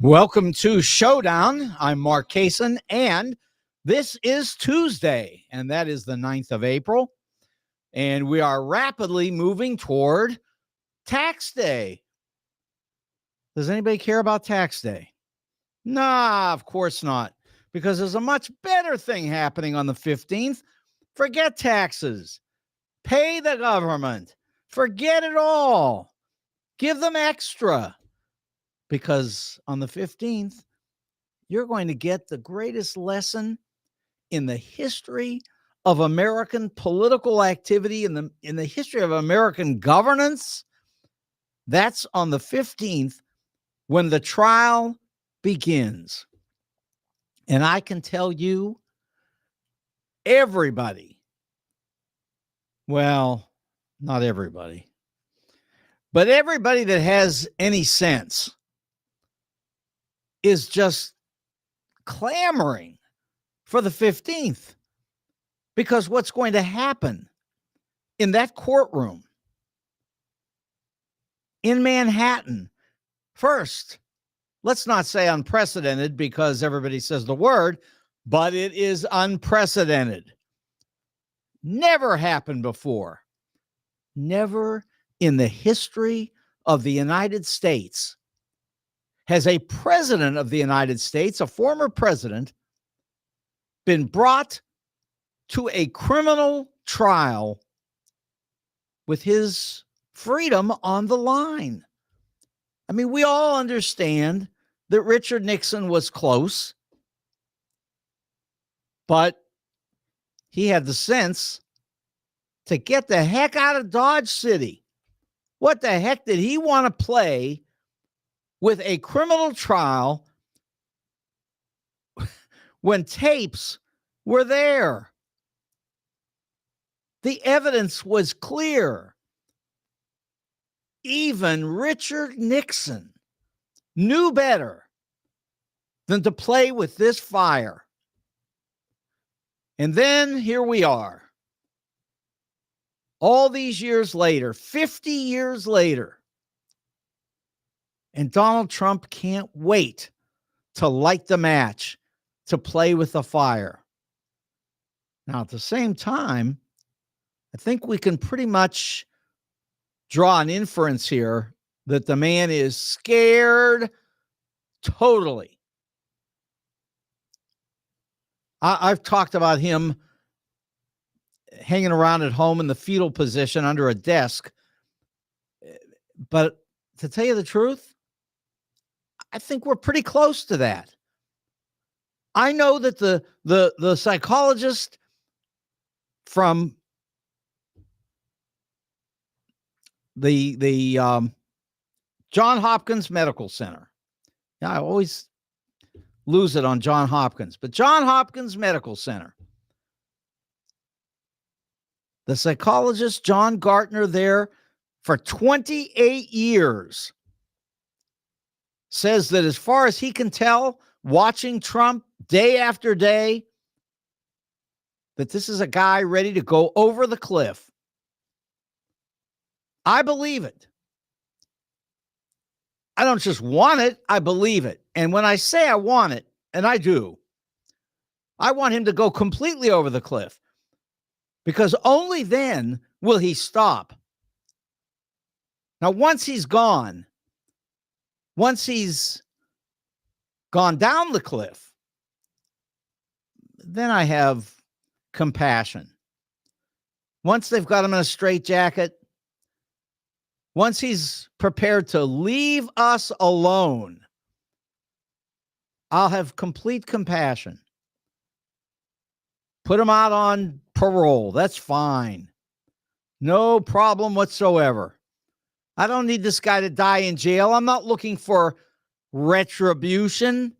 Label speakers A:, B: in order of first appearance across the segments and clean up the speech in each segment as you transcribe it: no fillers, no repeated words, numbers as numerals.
A: Welcome to Showdown. I'm Mark Kaysen, and this is Tuesday, and that is the 9th of April, and we are rapidly moving toward Tax Day. Does anybody care about Tax Day? Nah, of course not, because there's a much better thing happening on the 15th. Forget taxes. Pay the government. Forget it all. Give them extra. Because on the 15th, you're going to get the greatest lesson in the history of American political activity, in the history of American governance. That's on the 15th when the trial begins. And I can tell you, everybody, well, not everybody, but everybody that has any sense is just clamoring for the 15th, because what's going to happen in that courtroom in Manhattan, first, let's not say unprecedented because everybody says the word, but it is unprecedented. Never happened before. Never in the history of the United States has a president of the United States, a former president, been brought to a criminal trial with his freedom on the line. I mean, we all understand that Richard Nixon was close, but he had the sense to get the heck out of Dodge City. What the heck did he want to play with a criminal trial when tapes were there? The evidence was clear. Even Richard Nixon knew better than to play with this fire. And then here we are. All these years later, 50 years later, and Donald Trump can't wait to light the match, to play with the fire. Now, at the same time, I think we can pretty much draw an inference here that the man is scared totally. I've talked about him hanging around at home in the fetal position under a desk. But to tell you the truth, I think we're pretty close to that. I know that the psychologist from the John Hopkins Medical Center. I always lose it on John Hopkins, but John Hopkins Medical Center. The psychologist John Gartner there for 28 years says that as far as he can tell, watching Trump day after day, that this is a guy ready to go over the cliff. I believe it. I don't just want it, I believe it. And when I say I want it, and I do, I want him to go completely over the cliff, because only then will he stop. Now, once he's gone down the cliff, then I have compassion. Once they've got him in a straitjacket, once he's prepared to leave us alone, I'll have complete compassion. Put him out on parole. That's fine. No problem whatsoever. I don't need this guy to die in jail. I'm not looking for retribution.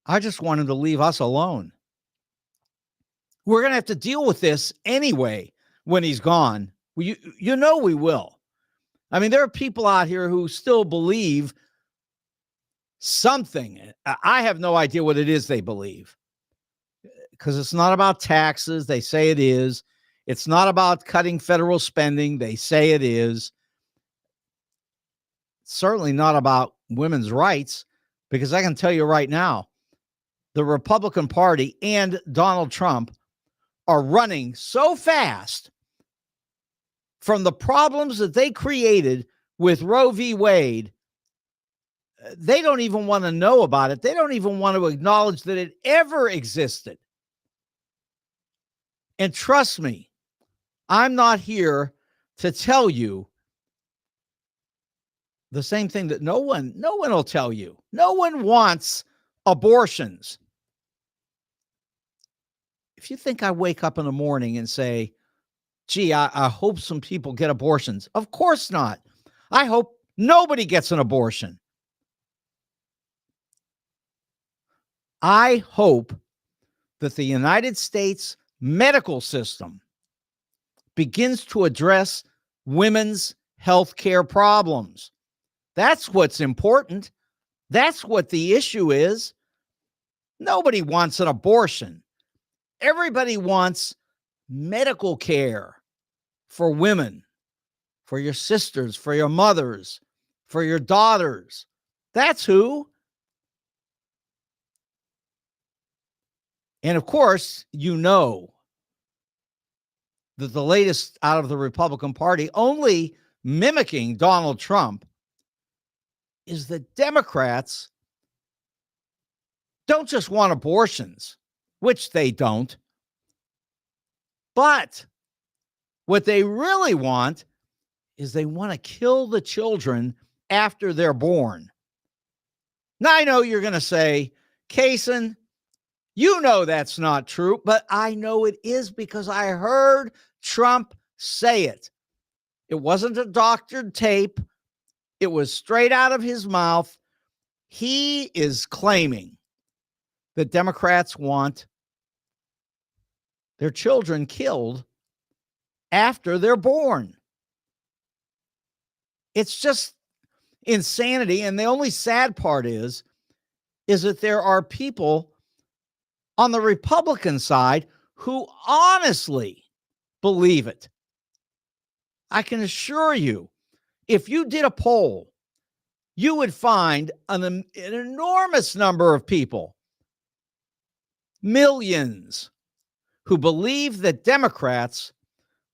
A: I just want him to leave us alone. We're going to have to deal with this anyway when he's gone. You know we will. I mean, there are people out here who still believe something. I have no idea what it is they believe, because it's not about taxes. They say it is. It's not about cutting federal spending. They say it is. Certainly not about women's rights, because I can tell you right now, the Republican Party and Donald Trump are running so fast from the problems that they created with Roe v. Wade. They don't even want to know about it. They don't even want to acknowledge that it ever existed. And trust me, I'm not here to tell you the same thing that no one will tell you. No one wants abortions. If you think I wake up in the morning and say, gee, I hope some people get abortions. Of course not. I hope nobody gets an abortion. I hope that the United States medical system begins to address women's health care problems. That's what's important. That's what the issue is. Nobody wants an abortion. Everybody wants medical care for women, for your sisters, for your mothers, for your daughters. That's who. And of course, you know that the latest out of the Republican Party, only mimicking Donald Trump, is that Democrats don't just want abortions, which they don't, but what they really want is they want to kill the children after they're born. Now, I know you're going to say, Kaysen, you know that's not true, but I know it is because I heard Trump say it. It wasn't a doctored tape. It was straight out of his mouth. He is claiming that Democrats want their children killed after they're born. It's just insanity. And the only sad part is that there are people on the Republican side who honestly believe it. I can assure you, if you did a poll, you would find an enormous number of people, millions, who believe that Democrats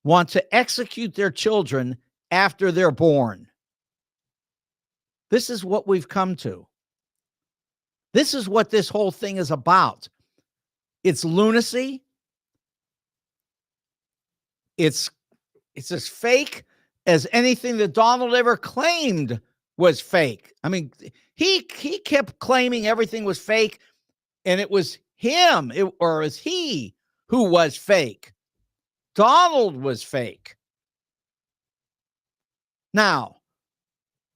A: want to execute their children after they're born. This is what we've come to. This is what this whole thing is about. It's lunacy. It's as fake as anything that Donald ever claimed was fake. I mean, he kept claiming everything was fake, and it was him, or it was he who was fake. Donald was fake. Now,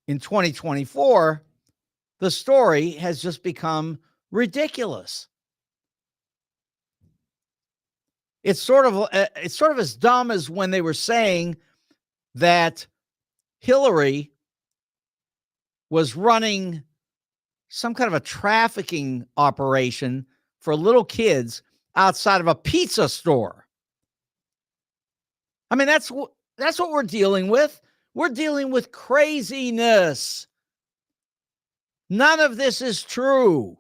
A: in 2024, the story has just become ridiculous. It's sort of as dumb as when they were saying that Hillary was running some kind of a trafficking operation for little kids outside of a pizza store. I mean, that's what we're dealing with. We're dealing with craziness. None of this is true.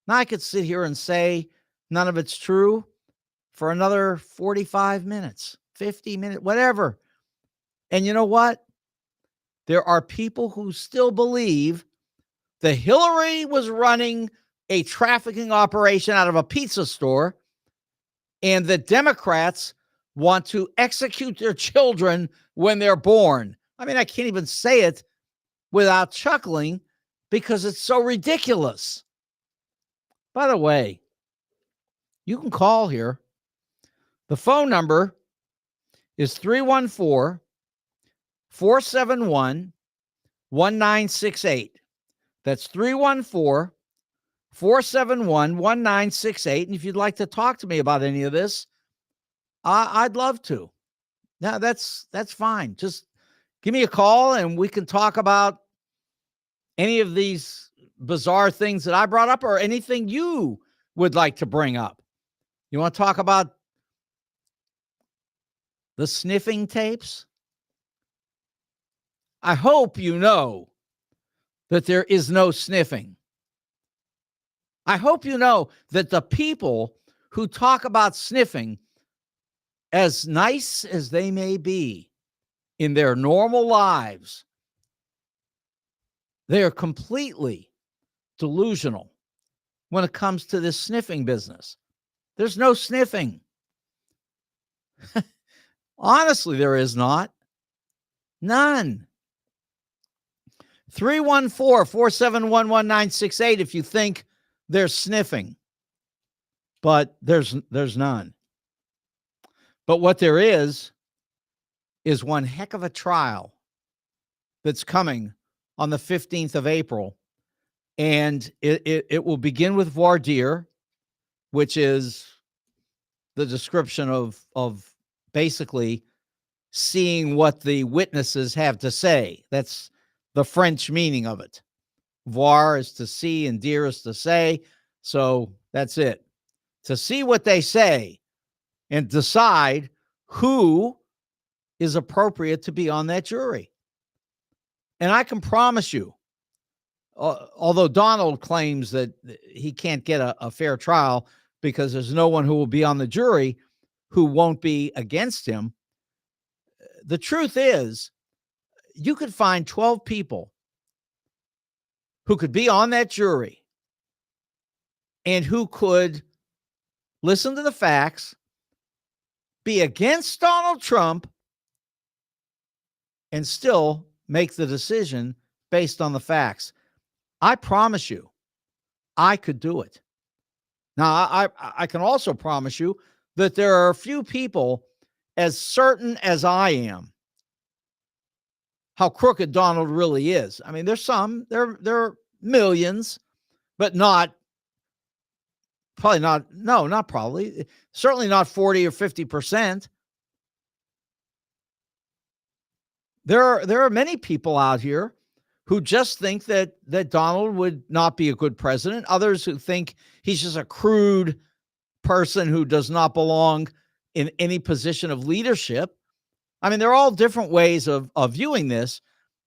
A: Now, I could sit here and say none of it's true for another 45 minutes, 50 minutes, whatever. And you know what? There are people who still believe that Hillary was running a trafficking operation out of a pizza store, and the Democrats want to execute their children when they're born. I mean, I can't even say it without chuckling because it's so ridiculous. By the way, you can call here. The phone number is 314-471-1968. That's 314-471-1968. And if you'd like to talk to me about any of this, I'd love to. Now, that's fine. Just give me a call and we can talk about any of these bizarre things that I brought up or anything you would like to bring up. You want to talk about the sniffing tapes? I hope you know that there is no sniffing. I hope you know that the people who talk about sniffing, as nice as they may be in their normal lives, they are completely delusional when it comes to this sniffing business. There's no sniffing. Honestly, there is not. None. 314-471-1968 if you think there's sniffing. But there's none. But what there is one heck of a trial that's coming on the 15th of April. And it will begin with voir dire, which is the description of basically seeing what the witnesses have to say. That's the French meaning of it. Voir is to see and dire is to say. So that's it. To see what they say and decide who is appropriate to be on that jury. And I can promise you, although Donald claims that he can't get a fair trial because there's no one who will be on the jury who won't be against him, the truth is you could find 12 people who could be on that jury and who could listen to the facts, be against Donald Trump, and still make the decision based on the facts. I promise you, I could do it. Now, I can also promise you that there are a few people as certain as I am how crooked Donald really is. I mean, there's some, there are millions, but not probably, certainly not 40 or 50%. There are many people out here who just think that Donald would not be a good president. Others who think he's just a crude person who does not belong in any position of leadership. I mean, they're all different ways of viewing this.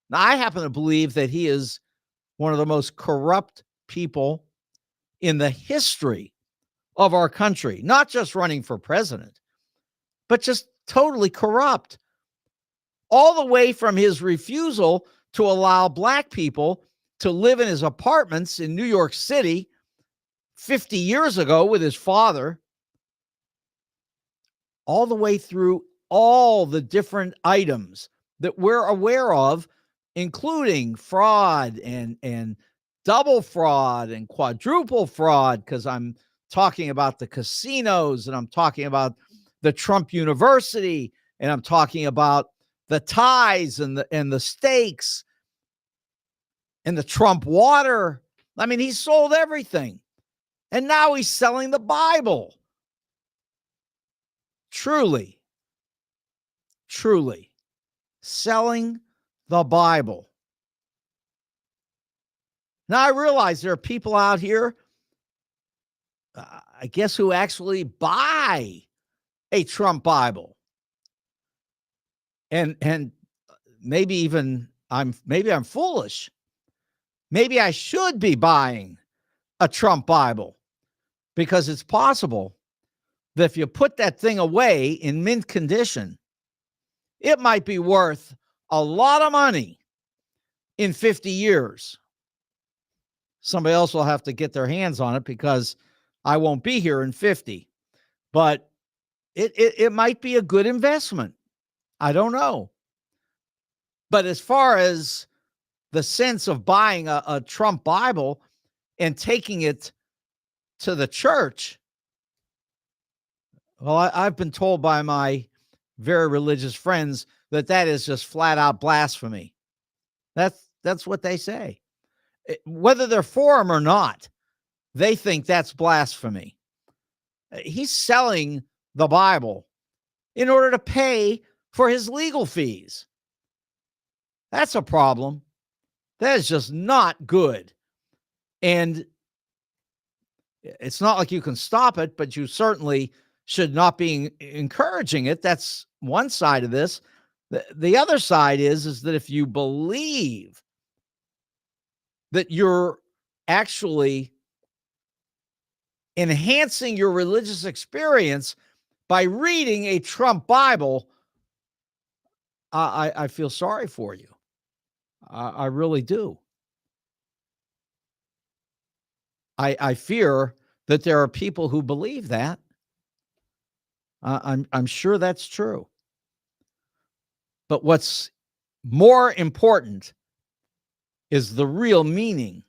A: Now, I happen to believe that he is one of the most corrupt people in the history of our country, not just running for president, but just totally corrupt. All the way from his refusal to allow black people to live in his apartments in New York City 50 years ago with his father, all the way through all the different items that we're aware of, including fraud and double fraud and quadruple fraud, because I'm talking about the casinos and I'm talking about the Trump University and I'm talking about the ties and the stakes and the Trump water. I mean, he sold everything. And now he's selling the Bible. Truly selling the Bible. Now, I realize there are people out here, I guess, who actually buy a Trump Bible. And maybe I'm foolish. Maybe I should be buying a Trump Bible, because it's possible that if you put that thing away in mint condition, it might be worth a lot of money in 50 years. Somebody else will have to get their hands on it because I won't be here in 50. But it might be a good investment. I don't know. But as far as the sense of buying a Trump Bible and taking it to the church, well, I've been told by my very religious friends that is just flat out blasphemy. That's what they say. Whether they're for him or not, they think that's blasphemy. He's selling the Bible in order to pay for his legal fees. That's a problem. That is just not good. And it's not like you can stop it, but you certainly should not be encouraging it. That's one side of this. The other side is that if you believe that you're actually enhancing your religious experience by reading a Trump Bible, I feel sorry for you. I really do. I fear that there are people who believe that. I'm sure that's true. But what's more important is the real meaning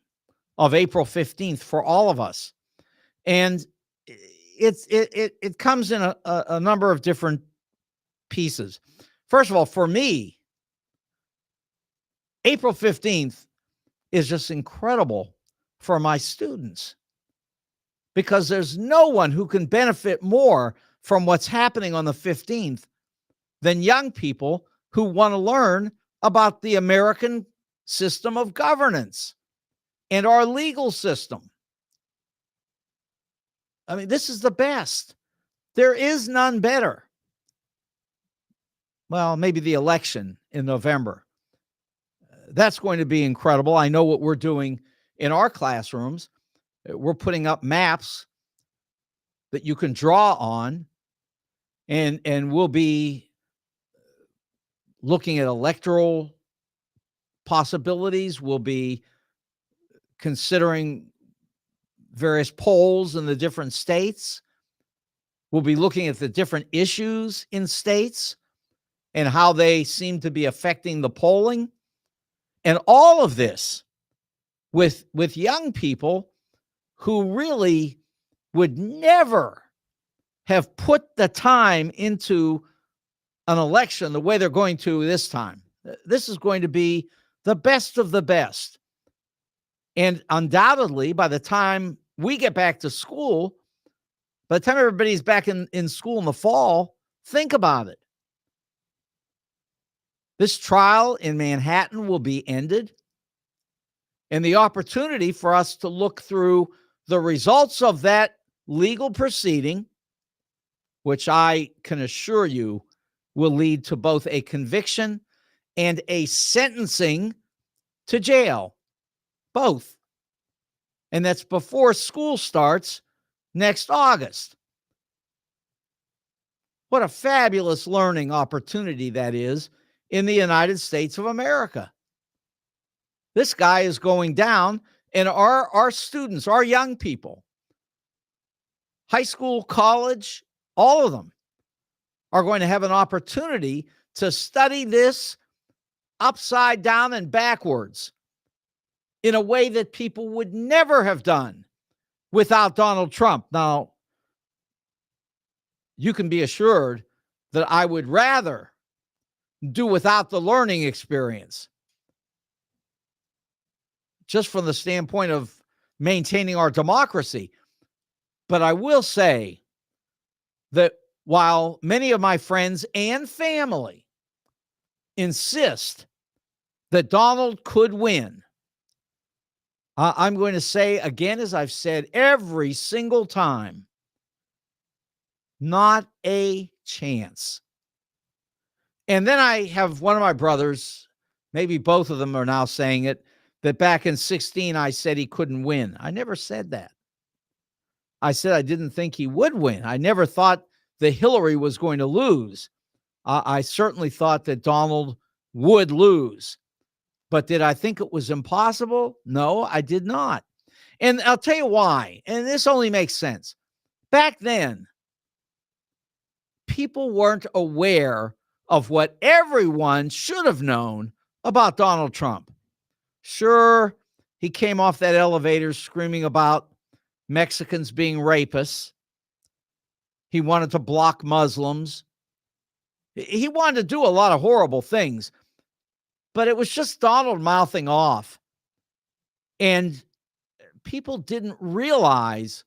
A: of April 15th for all of us. And it comes in a number of different pieces. First of all, for me, April 15th is just incredible for my students, because there's no one who can benefit more from what's happening on the 15th than young people who want to learn about the American system of governance and our legal system. I mean, this is the best. There is none better. Well, maybe the election in November. That's going to be incredible. I know what we're doing in our classrooms. We're putting up maps that you can draw on, and we'll be looking at electoral possibilities. We'll be considering various polls in the different states. We'll be looking at the different issues in states and how they seem to be affecting the polling. And all of this with young people who really would never have put the time into an election the way they're going to this time. This is going to be the best of the best. And undoubtedly, by the time we get back to school, by the time everybody's back in school in the fall, think about it. This trial in Manhattan will be ended, and the opportunity for us to look through the results of that legal proceeding, which I can assure you will lead to both a conviction and a sentencing to jail, both. And that's before school starts next August. What a fabulous learning opportunity that is in the United States of America. This guy is going down, and our students, our young people, high school, college, all of them are going to have an opportunity to study this upside down and backwards in a way that people would never have done without Donald Trump. Now, you can be assured that I would rather do without the learning experience, just from the standpoint of maintaining our democracy. But I will say that while many of my friends and family insist that Donald could win, I'm going to say again, as I've said every single time, not a chance. And then I have one of my brothers, maybe both of them are now saying it, that back in 2016, I said he couldn't win. I never said that. I said I didn't think he would win. I never thought that Hillary was going to lose. I certainly thought that Donald would lose. But did I think it was impossible? No, I did not. And I'll tell you why. And this only makes sense. Back then, people weren't aware of what everyone should have known about Donald Trump. Sure, he came off that elevator screaming about Mexicans being rapists. He wanted to block Muslims. He wanted to do a lot of horrible things, but it was just Donald mouthing off. And people didn't realize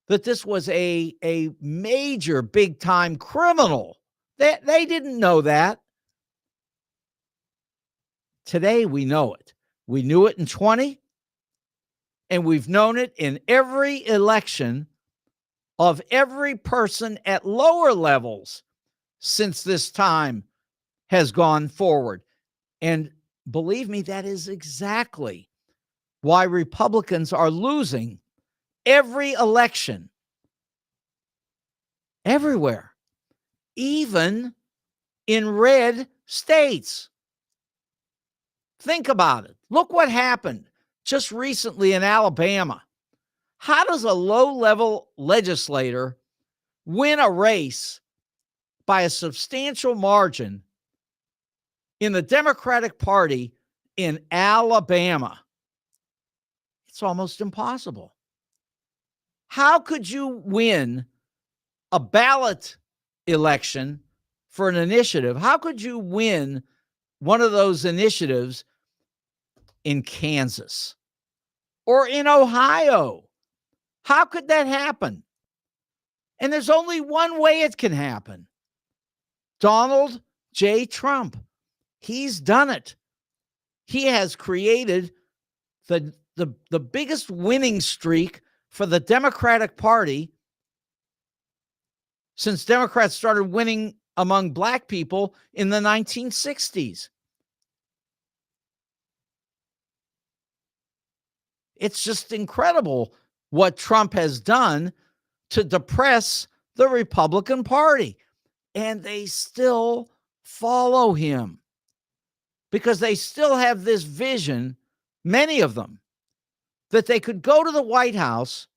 A: that this was a major big-time criminal. They didn't know that. Today, we know it. We knew it in 20, and we've known it in every election of every person at lower levels since this time has gone forward. And believe me, that is exactly why Republicans are losing every election everywhere, even in red states. Think about it. Look what happened just recently in Alabama. How does a low-level legislator win a race by a substantial margin in the Democratic Party in Alabama? It's almost impossible. How could you win a ballot election for an initiative? How could you win one of those initiatives in Kansas or in Ohio? How could that happen? And there's only one way it can happen. Donald J. Trump. He's done it. He has created the biggest winning streak for the Democratic Party since Democrats started winning among black people in the 1960s. It's just incredible what Trump has done to depress the Republican Party. And they still follow him because they still have this vision, many of them, that they could go to the White House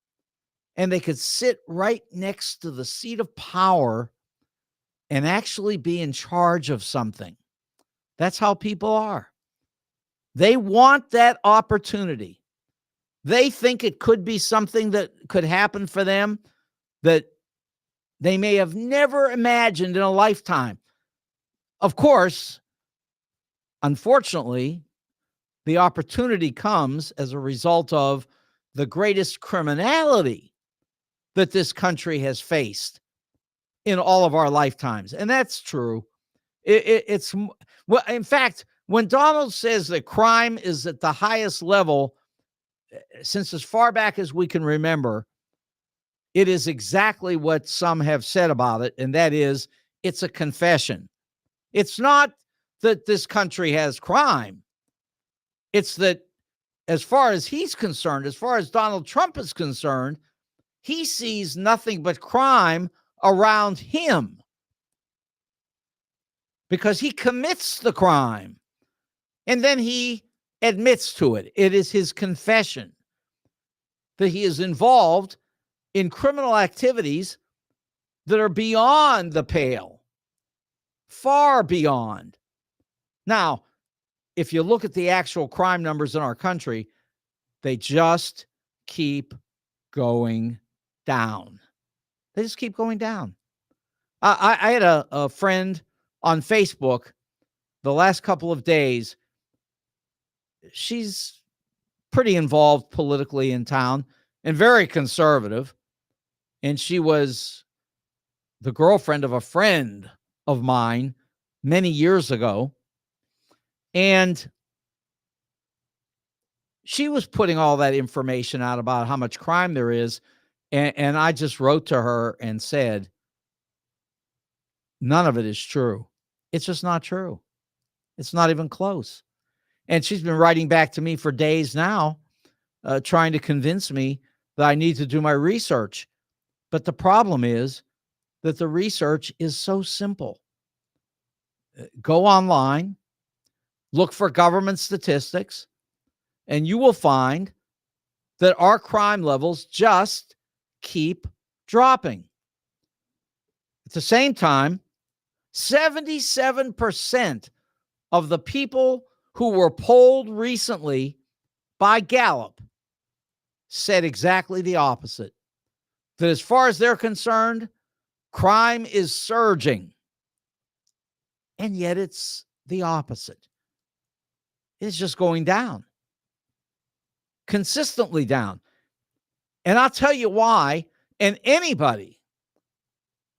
A: and they could sit right next to the seat of power and actually be in charge of something. That's how people are. They want that opportunity. They think it could be something that could happen for them that they may have never imagined in a lifetime. Of course, unfortunately, the opportunity comes as a result of the greatest criminality that this country has faced in all of our lifetimes. And that's true. It's well, in fact, when Donald says that crime is at the highest level since as far back as we can remember, it is exactly what some have said about it, and that is it's a confession. It's not that this country has crime. It's that as far as he's concerned, as far as Donald Trump is concerned, he sees nothing but crime around him because he commits the crime and then he admits to it. It is his confession that he is involved in criminal activities that are beyond the pale, far beyond. Now, if you look at the actual crime numbers in our country, they just keep going down. They just keep going down. I had a friend on Facebook the last couple of days. She's pretty involved politically in town and very conservative. And she was the girlfriend of a friend of mine many years ago. And she was putting all that information out about how much crime there is. And I just wrote to her and said, none of it is true. It's just not true. It's not even close. And she's been writing back to me for days now, trying to convince me that I need to do my research. But the problem is that the research is so simple. Go online, look for government statistics, and you will find that our crime levels just keep dropping. At the same time, 77% of the people who were polled recently by Gallup said exactly the opposite. That as far as they're concerned, crime is surging. And yet it's the opposite. It's just going down. Consistently down. And I'll tell you why. And anybody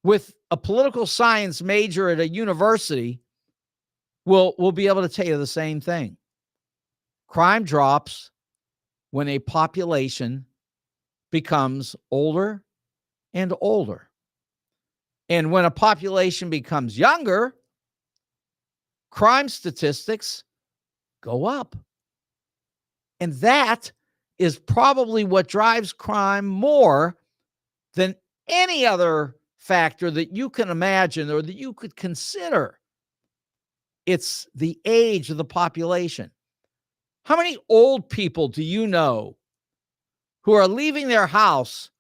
A: with a political science major at a university will be able to tell you the same thing. Crime drops when a population becomes older and older. And when a population becomes younger, crime statistics go up. And that is probably what drives crime more than any other factor that you can imagine or that you could consider. It's the age of the population. How many old people do you know who are leaving their house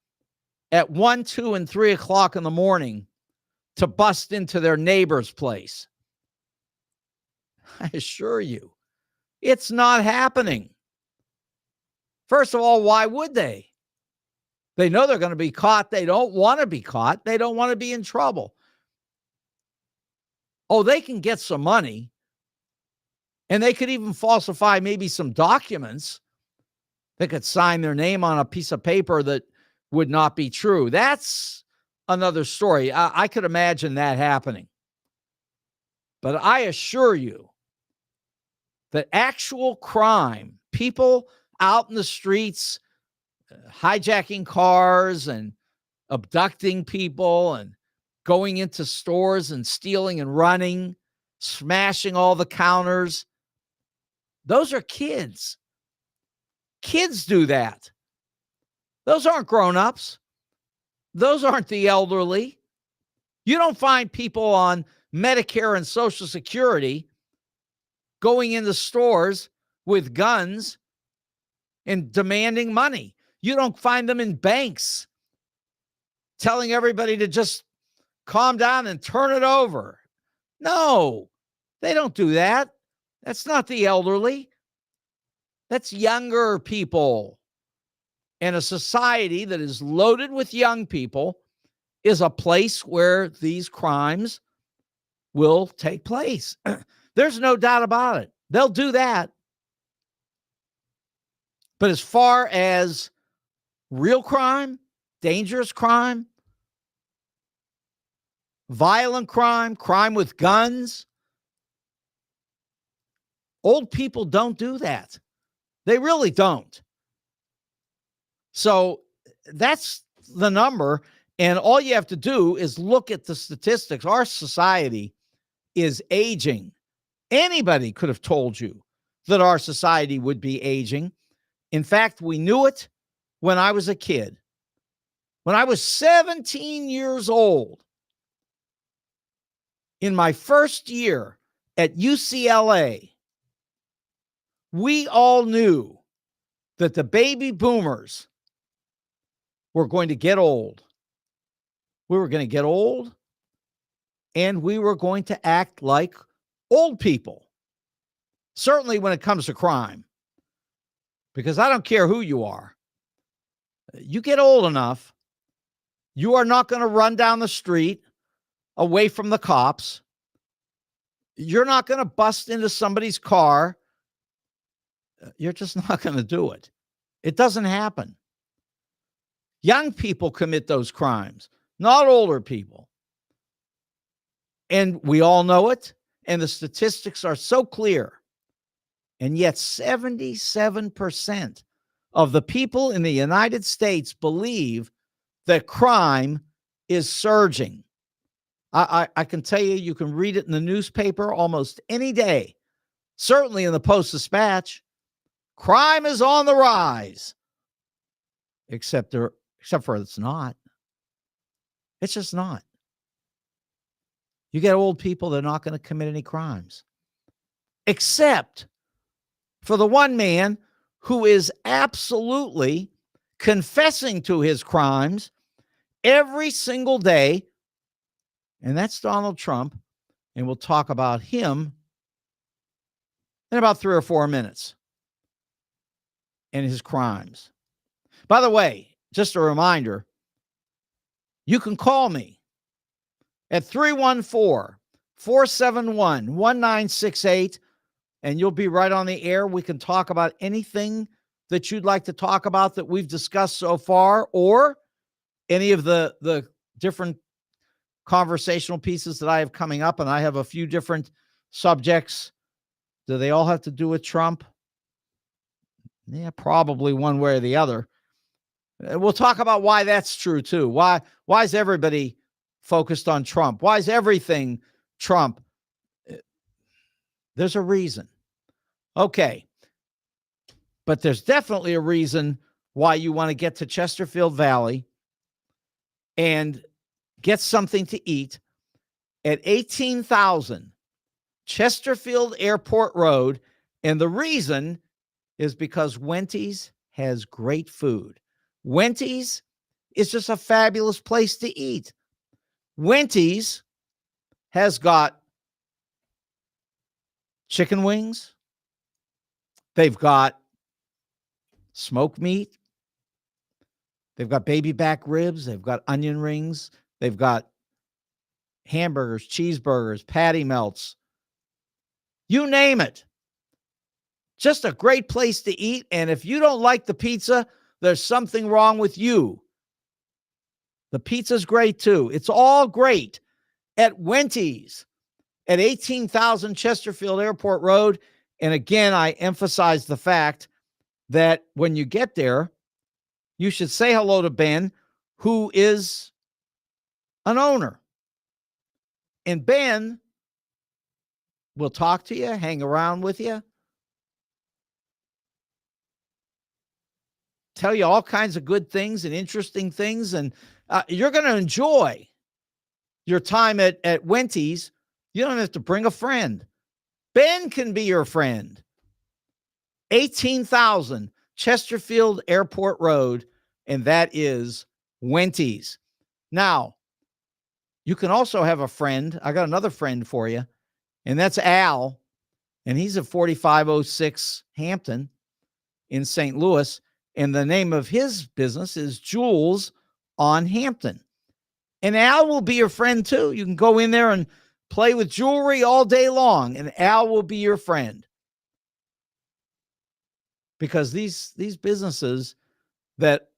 A: at 1, 2, and 3 o'clock in the morning to bust into their neighbor's place? I assure you, it's not happening. First of all, why would they? They know they're going to be caught. They don't want to be caught. They don't want to be in trouble. Oh, they can get some money, and they could even falsify maybe some documents. They could sign their name on a piece of paper that would not be true. That's another story. I could imagine that happening. But I assure you that actual crime, people out in the streets, hijacking cars and abducting people and going into stores and stealing and running, smashing all the counters, those are kids. Kids do that. Those aren't grown-ups. Those aren't the elderly. You don't find people on Medicare and Social Security going into stores with guns and demanding money. You don't find them in banks telling everybody to just calm down and turn it over. No, they don't do that. That's not the elderly. That's younger people. And a society that is loaded with young people is a place where these crimes will take place. There's no doubt about it. They'll do that. But as far as real crime, dangerous crime, violent crime, crime with guns, old people don't do that. They really don't. So that's the number. And all you have to do is look at the statistics. Our society is aging. Anybody could have told you that our society would be aging. In fact, we knew it when I was a kid. When I was 17 years old, in my first year at UCLA, we all knew that the baby boomers were going to get old. We were going to get old, and we were going to act like old people. Certainly when it comes to crime. Because I don't care who you are. You get old enough, you are not going to run down the street away from the cops. You're not going to bust into somebody's car. You're just not going to do it. It doesn't happen. Young people commit those crimes, not older people. And we all know it, and the statistics are so clear. And yet 77% of the people in the United States believe that crime is surging. I can tell you, you can read it in the newspaper almost any day. Certainly in the Post-Dispatch. Crime is on the rise. Except for it's not. It's just not. You get old people, they're not going to commit any crimes. Except for the one man who is absolutely confessing to his crimes every single day, and that's Donald Trump. And we'll talk about him in about 3 or 4 minutes and his crimes. By the way, just a reminder, you can call me at 314-471-1968, and you'll be right on the air. We can talk about anything that you'd like to talk about that we've discussed so far, or any of the different conversational pieces that I have coming up. And I have a few different subjects. Do they all have to do with Trump? Yeah, probably one way or the other. We'll talk about why that's true too. Why is everybody focused on Trump? Why is everything Trump? There's a reason. Okay. but there's definitely a reason why you want to get to Chesterfield Valley and get something to eat at 18,000 Chesterfield Airport Road. And the reason is because Wenty's has great food. Wenty's is just a fabulous place to eat. Wenty's has got chicken wings. They've got smoked meat. They've got baby back ribs. They've got onion rings. They've got hamburgers, cheeseburgers, patty melts. You name it. Just a great place to eat. And if you don't like the pizza, there's something wrong with you. The pizza's great too. It's all great at Wenty's at 18,000 Chesterfield Airport Road. And again, I emphasize the fact that when you get there, you should say hello to Ben, who is an owner. And Ben will talk to you, hang around with you, tell you all kinds of good things and interesting things. And you're going to enjoy your time at Wenty's. You don't have to bring a friend. Ben can be your friend. 18,000 Chesterfield Airport Road, and that is Wenty's. Now, you can also have a friend. I got another friend for you, and that's Al, and he's at 4506 Hampton in St. Louis, and the name of his business is Jewels on Hampton. And Al will be your friend too. You can go in there and play with jewelry all day long, and Al will be your friend. Because these businesses that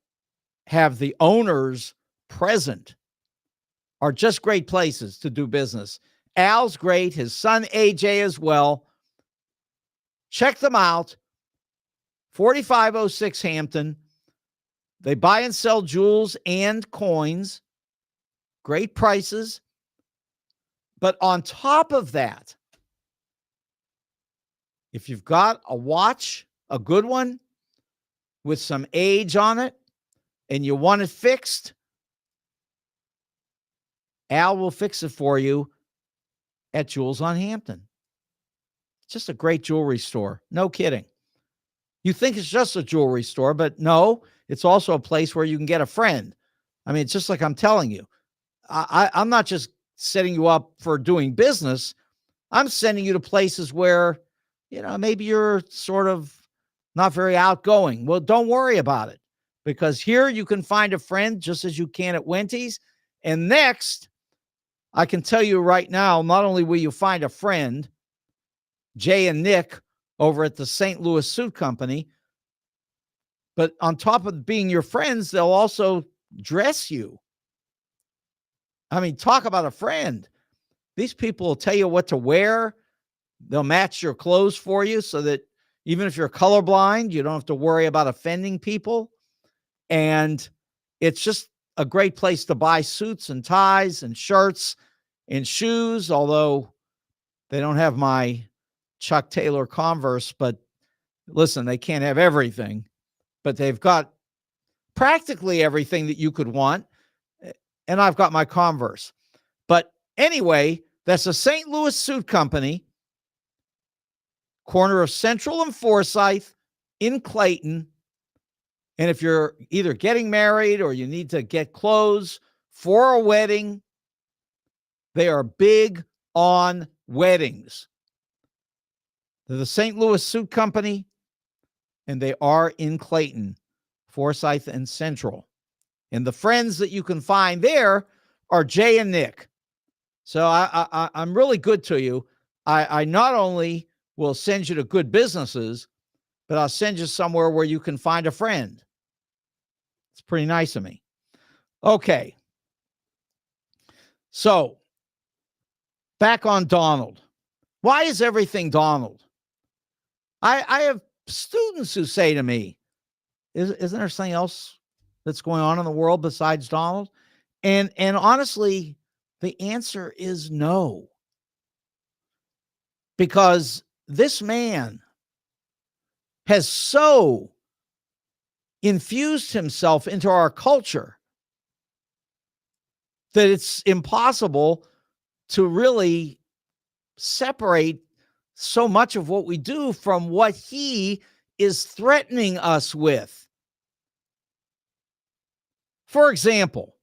A: have the owners present are just great places to do business. Al's great. His son, AJ, as well. Check them out. 4506 Hampton. They buy and sell jewels and coins. Great prices. But on top of that, if you've got a watch, a good one, with some age on it, and you want it fixed, Al will fix it for you at Jewels on Hampton. It's just a great jewelry store. No kidding. You think it's just a jewelry store, but no, it's also a place where you can get a friend. I mean, it's just like I'm telling you. I'm not just setting you up for doing business. I'm sending you to places where, maybe you're sort of not very outgoing. Well, don't worry about it, because here you can find a friend just as you can at Wenty's. And next, I can tell you right now, not only will you find a friend, Jay and Nick over at the St. Louis Suit Company, but on top of being your friends, they'll also dress you. I mean, talk about a friend. These people will tell you what to wear. They'll match your clothes for you so that even if you're colorblind, you don't have to worry about offending people. And it's just a great place to buy suits and ties and shirts and shoes, although they don't have my Chuck Taylor Converse. But listen, they can't have everything, but they've got practically everything that you could want. And I've got my Converse. But anyway, that's a St. Louis Suit Company, corner of Central and Forsyth in Clayton. And if you're either getting married or you need to get clothes for a wedding, they are big on weddings. They're the St. Louis Suit Company, and they are in Clayton, Forsyth, and Central. And the friends that you can find there are Jay and Nick. So I'm really good to you. I not only will send you to good businesses, but I'll send you somewhere where you can find a friend. It's pretty nice of me. Okay. So back on Donald. Why is everything Donald? I have students who say to me, isn't there something else that's going on in the world besides Donald? And honestly, the answer is no. Because this man has so infused himself into our culture that it's impossible to really separate so much of what we do from what he is threatening us with. For example,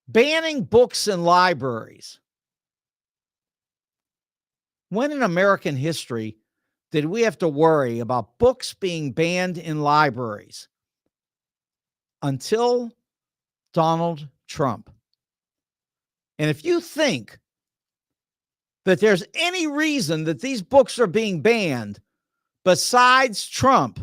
A: banning books in libraries. When in American history did we have to worry about books being banned in libraries? Until Donald Trump. And if you think that there's any reason that these books are being banned besides Trump,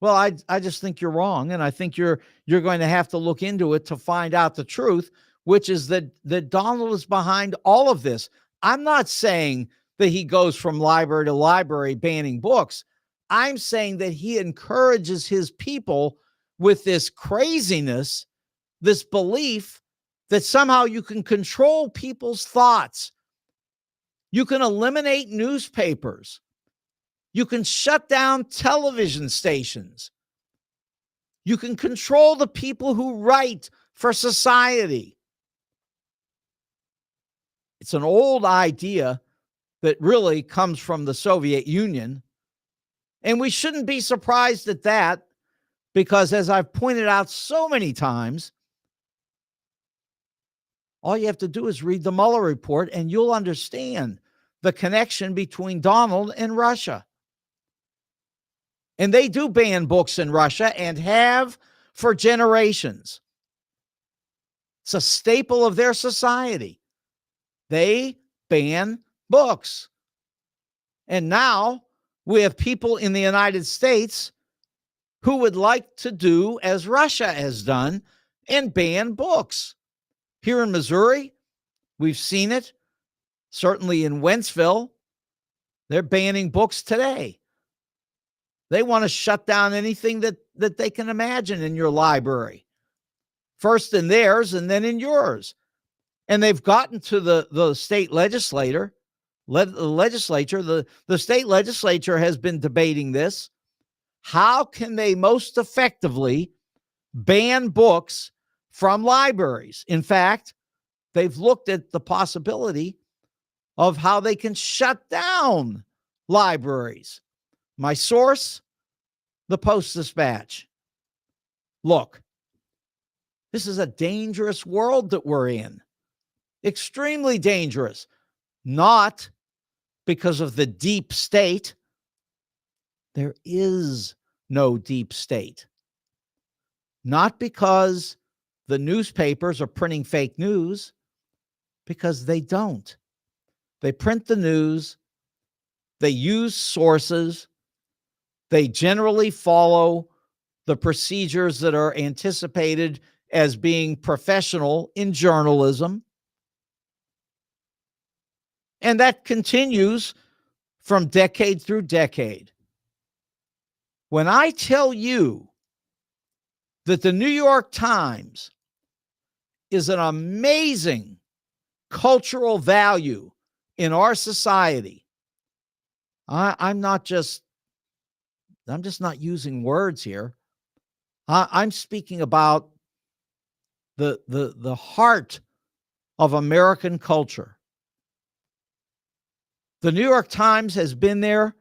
A: well, I just think you're wrong. And I think you're going to have to look into it to find out the truth, which is that Donald is behind all of this. I'm not saying that he goes from library to library banning books. I'm saying that he encourages his people with this craziness, this belief that somehow you can control people's thoughts. You can eliminate newspapers. You can shut down television stations. You can control the people who write for society. It's an old idea that really comes from the Soviet Union. And we shouldn't be surprised at that because, as I've pointed out so many times, all you have to do is read the Mueller report and you'll understand the connection between Donald and Russia. And they do ban books in Russia and have for generations. It's a staple of their society. They ban books. And now we have people in the United States who would like to do as Russia has done and ban books. Here in Missouri, we've seen it. Certainly in Wentzville, they're banning books today. They want to shut down anything that they can imagine in your library. First in theirs and then in yours. And they've gotten to the state legislature. The state legislature has been debating this. How can they most effectively ban books from libraries? In fact, they've looked at the possibility of how they can shut down libraries. My source, the Post-Dispatch. Look, this is a dangerous world that we're in. Extremely dangerous. Not because of the deep state. There is no deep state. Not because the newspapers are printing fake news, because they don't. They print the news. They use sources. They generally follow the procedures that are anticipated as being professional in journalism. And that continues from decade through decade. When I tell you that the New York Times is an amazing cultural value in our society, I'm just not using words here. I'm speaking about the heart of American culture. The New York Times has been there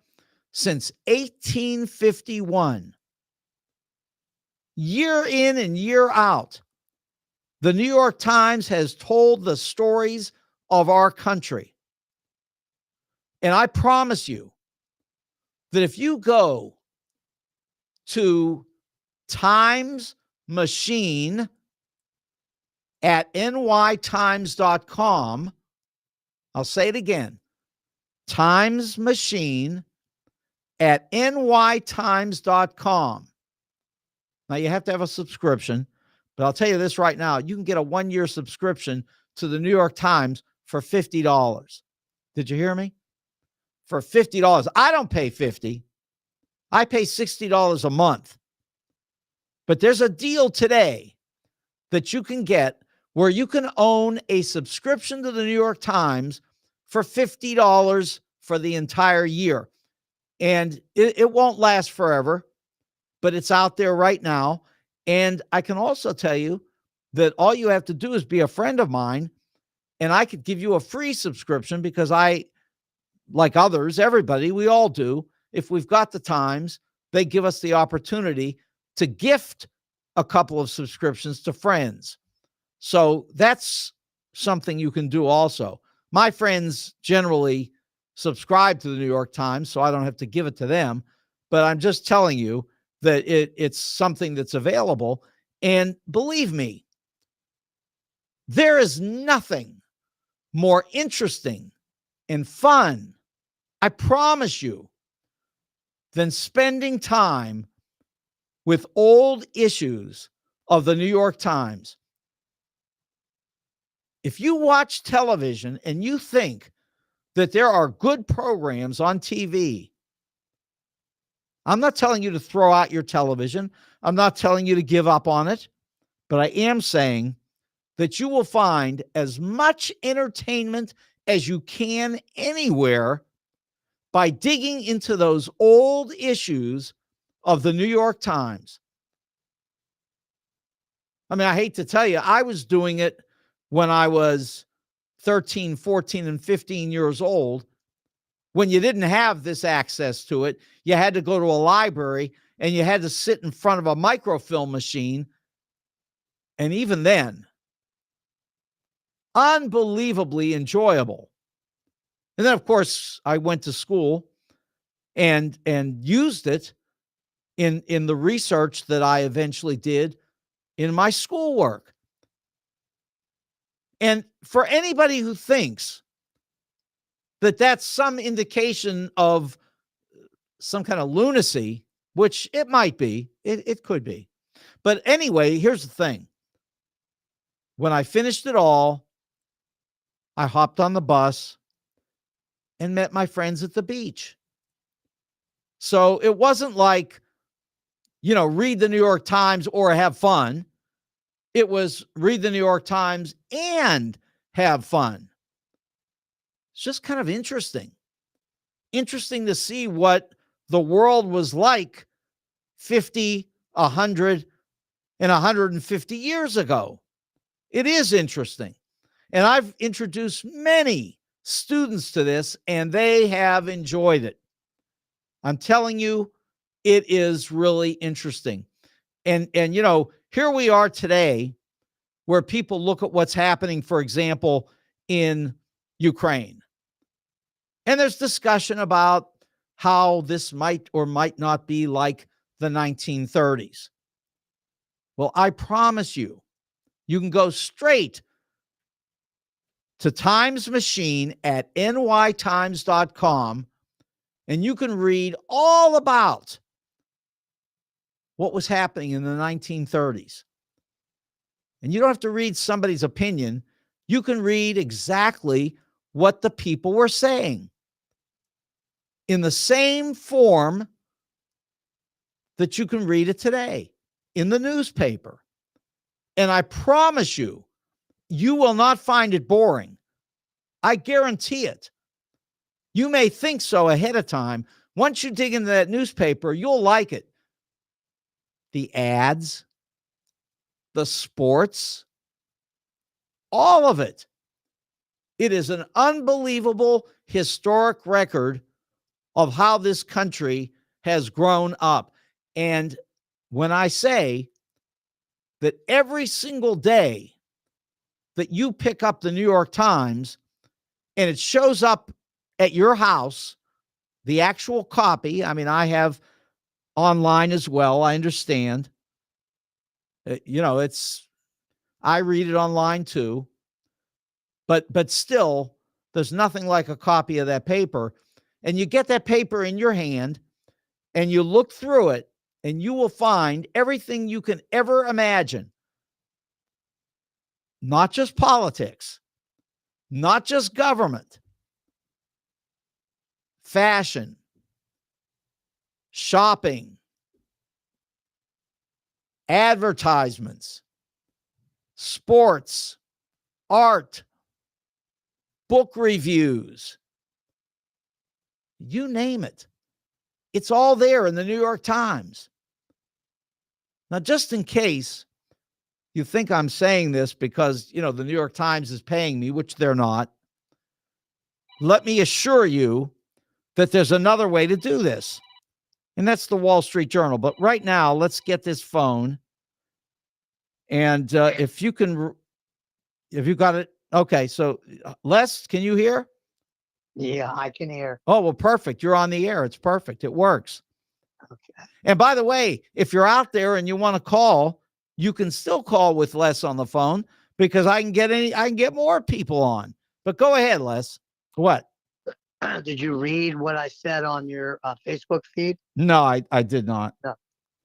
A: since 1851. Year in and year out, the New York Times has told the stories of our country. And I promise you that if you go to Times Machine at nytimes.com, I'll say it again, Times Machine at nytimes.com. Now, you have to have a subscription, but I'll tell you this right now. You can get a 1-year subscription to the New York Times for $50. Did you hear me? For $50. I don't pay $50. I pay $60 a month. But there's a deal today that you can get where you can own a subscription to the New York Times for $50 for the entire year. And it won't last forever, but it's out there right now. And I can also tell you that all you have to do is be a friend of mine, and I could give you a free subscription because I, like others, everybody, we all do. If we've got the times, they give us the opportunity to gift a couple of subscriptions to friends. So that's something you can do also. My friends generally subscribe to the New York Times, so I don't have to give it to them. But I'm just telling you that it's something that's available. And believe me, there is nothing more interesting and fun, I promise you, than spending time with old issues of the New York Times. If you watch television and you think that there are good programs on TV, I'm not telling you to throw out your television. I'm not telling you to give up on it, but I am saying that you will find as much entertainment as you can anywhere by digging into those old issues of the New York Times. I mean, I hate to tell you, I was doing it when I was 13, 14, and 15 years old, when you didn't have this access to it. You had to go to a library and you had to sit in front of a microfilm machine. And even then, unbelievably enjoyable. And then, of course, I went to school and used it in the research that I eventually did in my schoolwork. And for anybody who thinks that that's some indication of some kind of lunacy, which it might be, it could be. But anyway, here's the thing. When I finished it all, I hopped on the bus and met my friends at the beach. So it wasn't like, read the New York Times or have fun. It was read the New York Times and have fun. It's just kind of interesting. Interesting to see what the world was like 50, 100, and 150 years ago. It is interesting. And I've introduced many students to this, and they have enjoyed it. I'm telling you, it is really interesting. And here we are today, where people look at what's happening, for example, in Ukraine. And there's discussion about how this might or might not be like the 1930s. Well, I promise you, you can go straight to Times Machine at nytimes.com and you can read all about what was happening in the 1930s. And you don't have to read somebody's opinion. You can read exactly what the people were saying in the same form that you can read it today in the newspaper. And I promise you, you will not find it boring. I guarantee it. You may think so ahead of time. Once you dig into that newspaper, you'll like it. The ads, the sports, all of it. It is an unbelievable historic record of how this country has grown up. And when I say that every single day that you pick up the New York Times and it shows up at your house, the actual copy, I mean, I have online as well, I understand. I read it online too. But still, there's nothing like a copy of that paper. And you get that paper in your hand and you look through it and you will find everything you can ever imagine. Not just politics, not just government, fashion, shopping, advertisements, sports, art, book reviews, you name it. It's all there in the New York Times. Now, just in case you think I'm saying this because, the New York Times is paying me, which they're not, let me assure you that there's another way to do this. And that's the Wall Street Journal. But right now, let's get this phone. And if you got it. Okay. So Les, can you hear?
B: Yeah, I can hear.
A: Oh, well, perfect. You're on the air. It's perfect. It works.
B: Okay.
A: And by the way, if you're out there and you want to call, you can still call with Les on the phone because I can get more people on. But go ahead, Les. What?
B: Did you read what I said on your Facebook feed?
A: No, I did not.
B: No.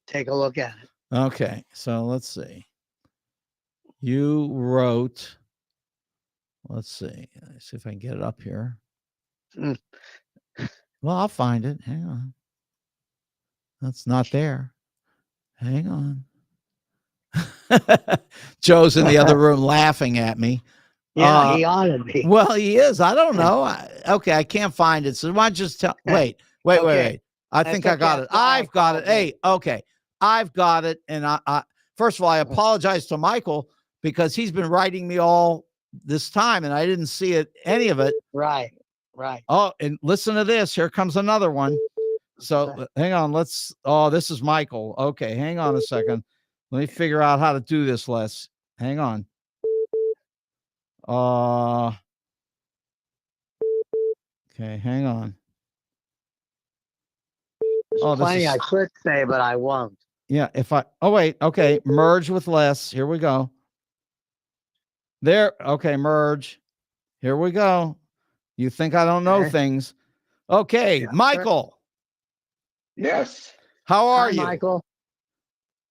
B: Take a look at it.
A: Okay, so let's see. You wrote, let's see if I can get it up here.
B: Mm.
A: Well, I'll find it. Hang on. That's not there. Hang on. Joe's in the other room laughing at me.
B: Yeah, he ought to be.
A: Well, he is. I don't know. Okay, I can't find it. So why don't you just tell? Wait. I think I got it. I've got it. Hey, okay. I've got it. And I first of all, I apologize to Michael because he's been writing me all this time and I didn't see any of it.
B: Right.
A: Oh, and listen to this. Here comes another one. So hang on. This is Michael. Okay, hang on a second. Let me figure out how to do this, Les. Hang on. Okay, hang on.
B: There's plenty I could say, but I won't.
A: Yeah, okay, merge with Les. Here we go. There, okay, merge. Here we go. You think I don't know things. Okay, yeah, Michael.
C: Yes.
A: How are you?
B: Michael.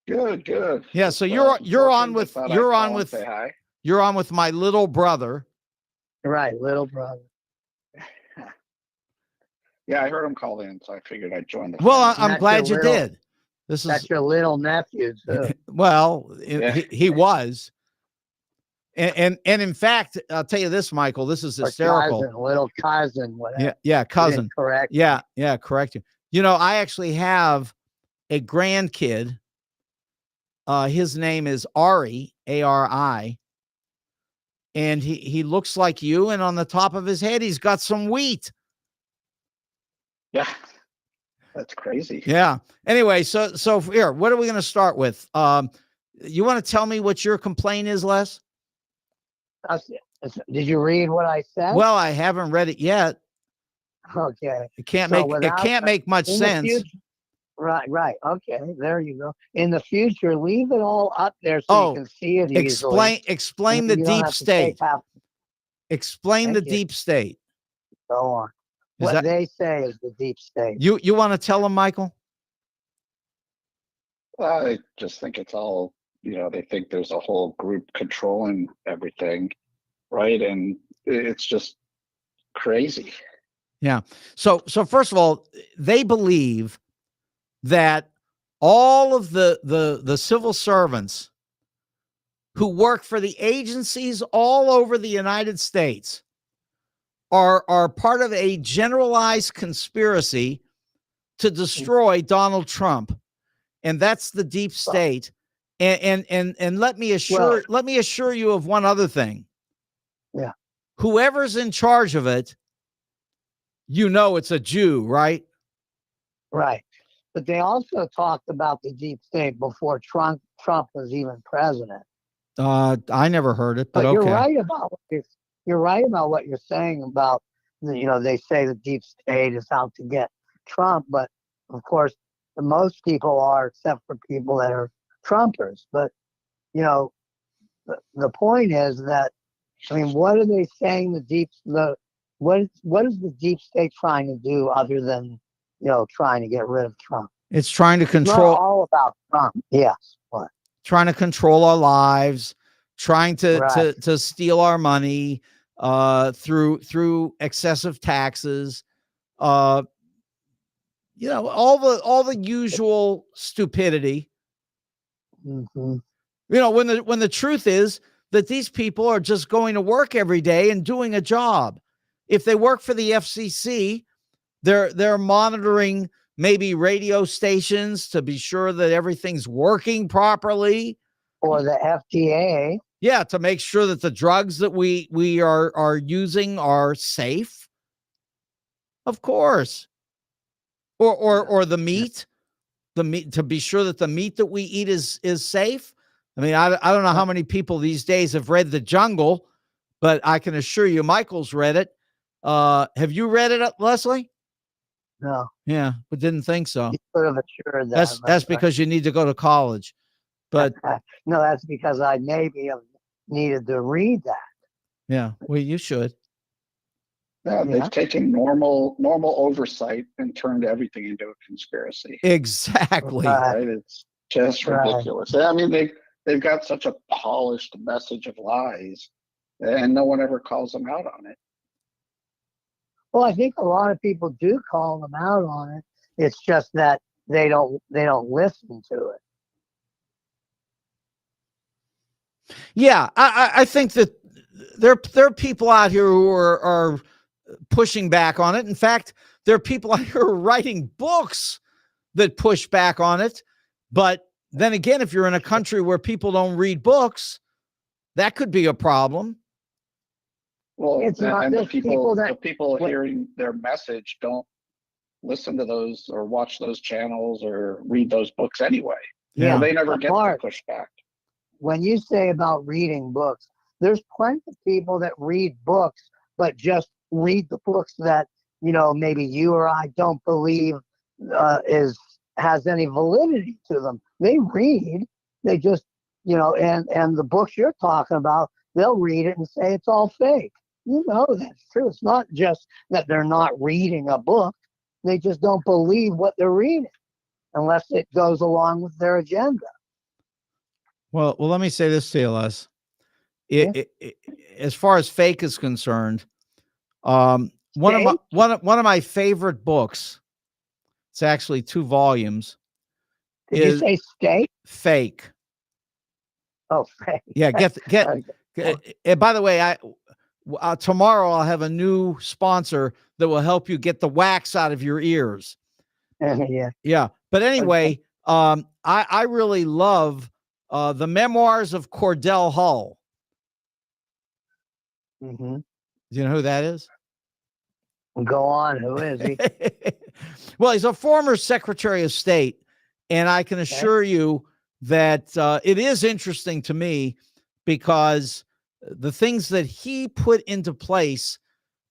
C: Good.
A: Yeah, so you're on with my little brother.
B: Right, little brother.
C: Yeah, I heard him call in, so I figured I'd join the
A: Well, I'm glad you did.
B: That's your little nephew, too.
A: Well, he was. And in fact, I'll tell you this, Michael, this is hysterical.
B: Little cousin, whatever.
A: Yeah, cousin.
B: Correct.
A: Yeah, correct you. I actually have a grandkid. His name is Ari, A-R-I. And he looks like you, and on the top of his head, he's got some wheat.
C: Yeah, that's crazy.
A: Yeah. Anyway, so here, what are we going to start with? You want to tell me what your complaint is, Les?
B: Did you read what I said?
A: Well, I haven't read it yet.
B: Okay.
A: It can't make much sense.
B: Right. Okay. There you go. In the future, leave it all up there so you can see it easily.
A: Explain the deep state. Explain the deep state.
B: Go on. What they say is the deep state.
A: You want to tell them, Michael?
C: I just think it's all, they think there's a whole group controlling everything, right? And it's just crazy.
A: Yeah. So first of all, they believe that all of the civil servants who work for the agencies all over the United States are part of a generalized conspiracy to destroy Donald Trump. And that's the deep state. And let me assure you of one other thing.
B: Yeah.
A: Whoever's in charge of it, it's a Jew, right?
B: Right. But they also talked about the deep state before Trump was even president.
A: I never heard it, but okay.
B: You're right about what you're saying about, they say the deep state is out to get Trump, but of course, most people are, except for people that are Trumpers. But, the point is that, what are they saying what is the deep state trying to do other than, trying to get rid of Trump?
A: It's trying to control.
B: It's not all about Trump. Yes. What?
A: Trying to control our lives, trying to steal our money through excessive taxes, all the usual stupidity.
B: Mm-hmm.
A: When the truth is that these people are just going to work every day and doing a job. If they work for the FCC, they're monitoring maybe radio stations to be sure that everything's working properly.
B: Or the FDA.
A: Yeah, to make sure that the drugs that we are using are safe. Of course. Or the meat, to be sure that the meat that we eat is safe. I mean, I don't know how many people these days have read The Jungle, but I can assure you Michael's read it. Have you read it, Leslie?
B: No.
A: Yeah, but didn't think so.
B: You could have assured that.
A: That's because you need to go to college. But
B: no, that's because I maybe have needed to read that.
A: Yeah, well, you should.
C: Yeah, they've taken normal oversight and turned everything into a conspiracy.
A: Exactly.
C: Right? It's just ridiculous. I mean, they've got such a polished message of lies, and no one ever calls them out on it.
B: Well, I think a lot of people do call them out on it. It's just that they don't listen to it.
A: Yeah, I think that there are people out here who are pushing back on it. In fact, there are people out here writing books that push back on it. But then again, if you're in a country where people don't read books, that could be a problem.
C: Well, it's not, and the people hearing their message don't listen to those or watch those channels or read those books anyway.
B: Yeah,
C: so they never get the pushback.
B: When you say about reading books, there's plenty of people that read books, but just read the books that, maybe you or I don't believe has any validity to them. They read, they just, and the books you're talking about, they'll read it and say it's all fake. That's true. It's not just that they're not reading a book. They just don't believe what they're reading unless it goes along with their agenda.
A: Well, let me say this to you, Les. As far as fake is concerned, one of my favorite books, it's actually 2 volumes.
B: Did you say steak?
A: Fake.
B: Oh, fake.
A: Yeah, and by the way, tomorrow I'll have a new sponsor that will help you get the wax out of your ears. Yeah. But anyway, I really love the Memoirs of Cordell Hull.
B: Mm-hmm.
A: Do you know who that is?
B: Go on. Who is he?
A: Well, he's a former Secretary of State, and I can assure you that it is interesting to me because the things that he put into place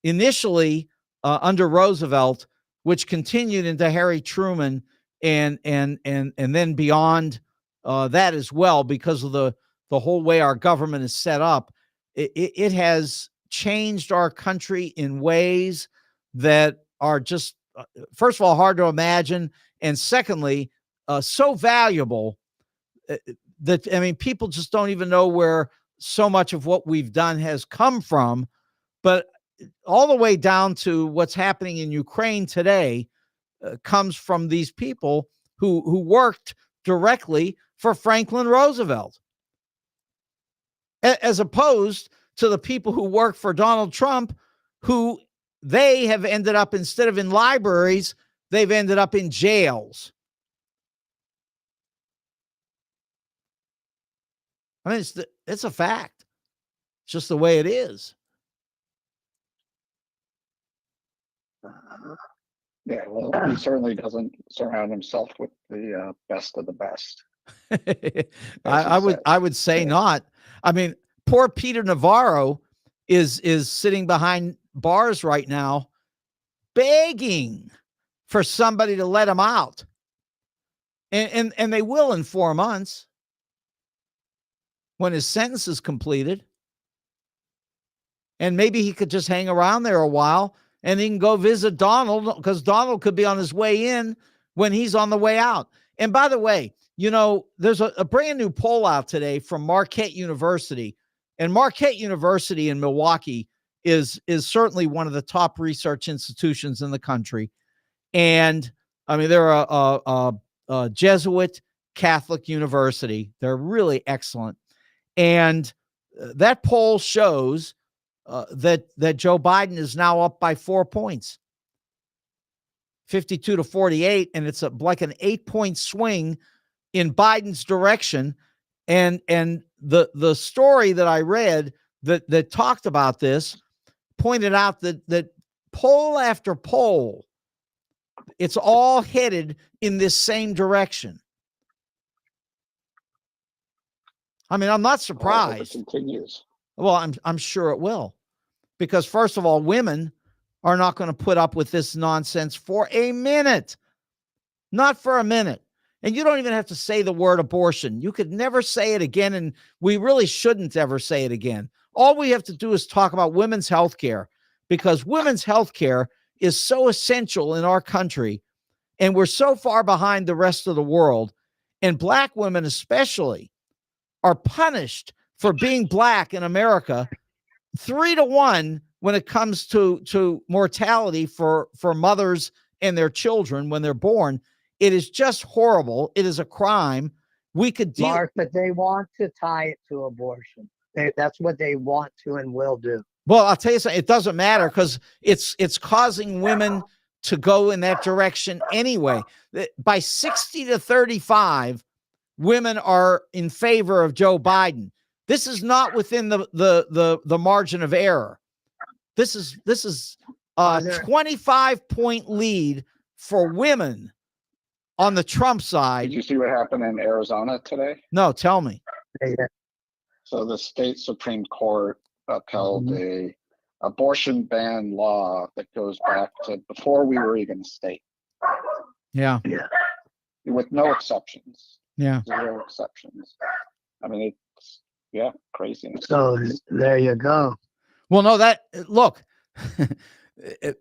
A: initially under Roosevelt, which continued into Harry Truman and then beyond that as well, because of the whole way our government is set up, it has changed our country in ways that are just, first of all, hard to imagine, and secondly, so valuable that, I mean, people just don't even know where so much of what we've done has come from. But all the way down to what's happening in Ukraine today comes from these people who worked directly for Franklin Roosevelt, as opposed to the people who work for Donald Trump, who they have ended up, instead of in libraries, they've ended up in jails. I mean, it's a fact. It's just the way it is.
C: Yeah, well, he certainly doesn't surround himself with the best of the best.
A: I would say not. I mean, poor Peter Navarro is sitting behind bars right now, begging for somebody to let him out, and they will in 4 months when his sentence is completed. And maybe he could just hang around there a while, and he can go visit Donald, because Donald could be on his way in when he's on the way out. And by the way, there's a brand new poll out today from Marquette University, and Marquette University in Milwaukee is certainly one of the top research institutions in the country. And I mean, they're a Jesuit Catholic university. They're really excellent. And that poll shows that Joe Biden is now up by 4 points. 52-48, and it's like an 8-point swing in Biden's direction. And the story that I read that talked about this pointed out that poll after poll, it's all headed in this same direction. I mean, I'm not surprised.
C: It continues.
A: Well, I'm sure it will, because first of all, women are not going to put up with this nonsense for a minute, not for a minute. And you don't even have to say the word abortion. You could never say it again, and we really shouldn't ever say it again. All we have to do is talk about women's health care, because women's health care is so essential in our country, and we're so far behind the rest of the world. And Black women especially are punished for being Black in America 3-1 when it comes to mortality for mothers and their children when they're born. It is just horrible. It is a crime. We could deal.
B: Mark, but they want to tie it to abortion. That's what they want to and will do.
A: Well, I'll tell you something. It doesn't matter, because it's causing women to go in that direction anyway. By 60-35, women are in favor of Joe Biden. This is not within the margin of error. This is a 25-point lead for women on the Trump side.
C: Did you see what happened in Arizona today?
A: No, tell me.
C: So the state Supreme Court upheld a abortion ban law that goes back to before we were even a state.
A: Yeah.
C: With no exceptions.
A: Yeah.
C: 0 exceptions. I mean, it's craziness.
B: So there you go.
A: Well, no, look,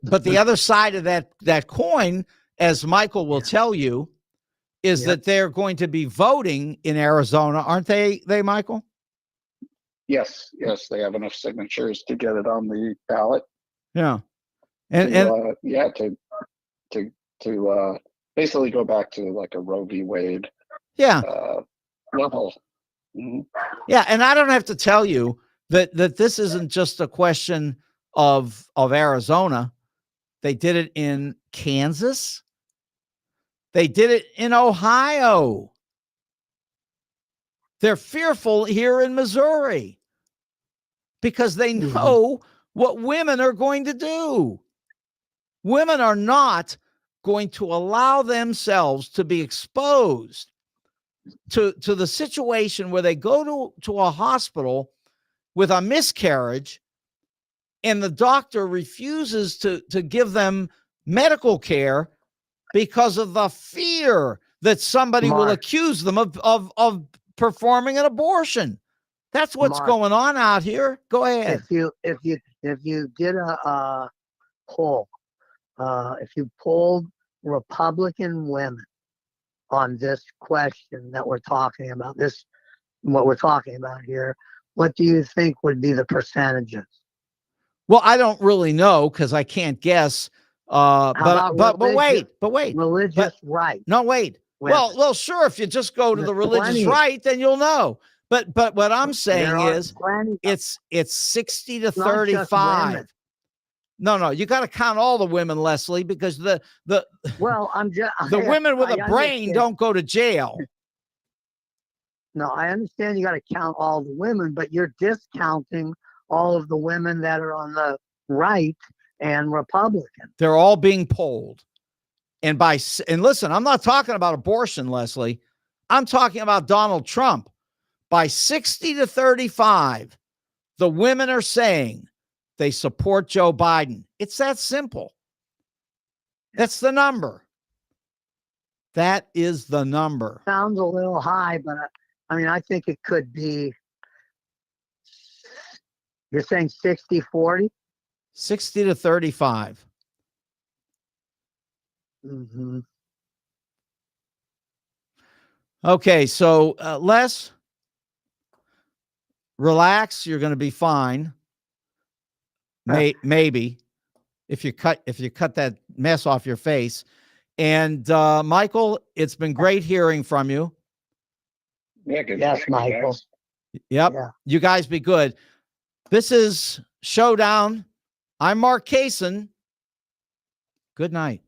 A: but the other side of that coin, as Michael will tell you, is that they're going to be voting in Arizona, aren't they, Michael?
C: Yes, they have enough signatures to get it on the ballot.
A: Yeah,
C: to basically go back to like a Roe v. Wade.
A: Yeah.
C: Level. Mm-hmm.
A: Yeah, and I don't have to tell you that this isn't just a question of Arizona. They did it in Kansas. They did it in Ohio. They're fearful here in Missouri because they know what women are going to do. Women are not going to allow themselves to be exposed to the situation where they go to a hospital with a miscarriage and the doctor refuses to give them medical care because of the fear that somebody will accuse them of performing an abortion. That's what's going on out here. Go ahead.
B: If you did a poll, if you polled Republican women on this question that we're talking about, what we're talking about here, what do you think would be the percentages?
A: Well, I don't really know because I can't guess. But wait.
B: Religious right.
A: No, wait. Women. Well, sure. If you just go to the religious right, then you'll know. But what I'm saying is, it's 60-35. No, you got to count all the women, Leslie, because the women with a brain don't go to jail.
B: No, I understand you got to count all the women, but you're discounting all of the women that are on the right and Republican.
A: They're all being polled. And listen, I'm not talking about abortion, Leslie. I'm talking about Donald Trump. By 60-35, the women are saying they support Joe Biden. It's that simple. That's the number. That is the number.
B: Sounds a little high, but I think it could be. You're saying 60-40?
A: 60-35.
B: Mm-hmm.
A: Okay, so Les, relax. You're going to be fine. Maybe if you cut that mess off your face. And Michael, it's been great hearing from you.
C: Yeah, good.
B: Yes, Michael.
A: Yep. Yeah. You guys be good. This is Showdown. I'm Mark Kaysen. Good night.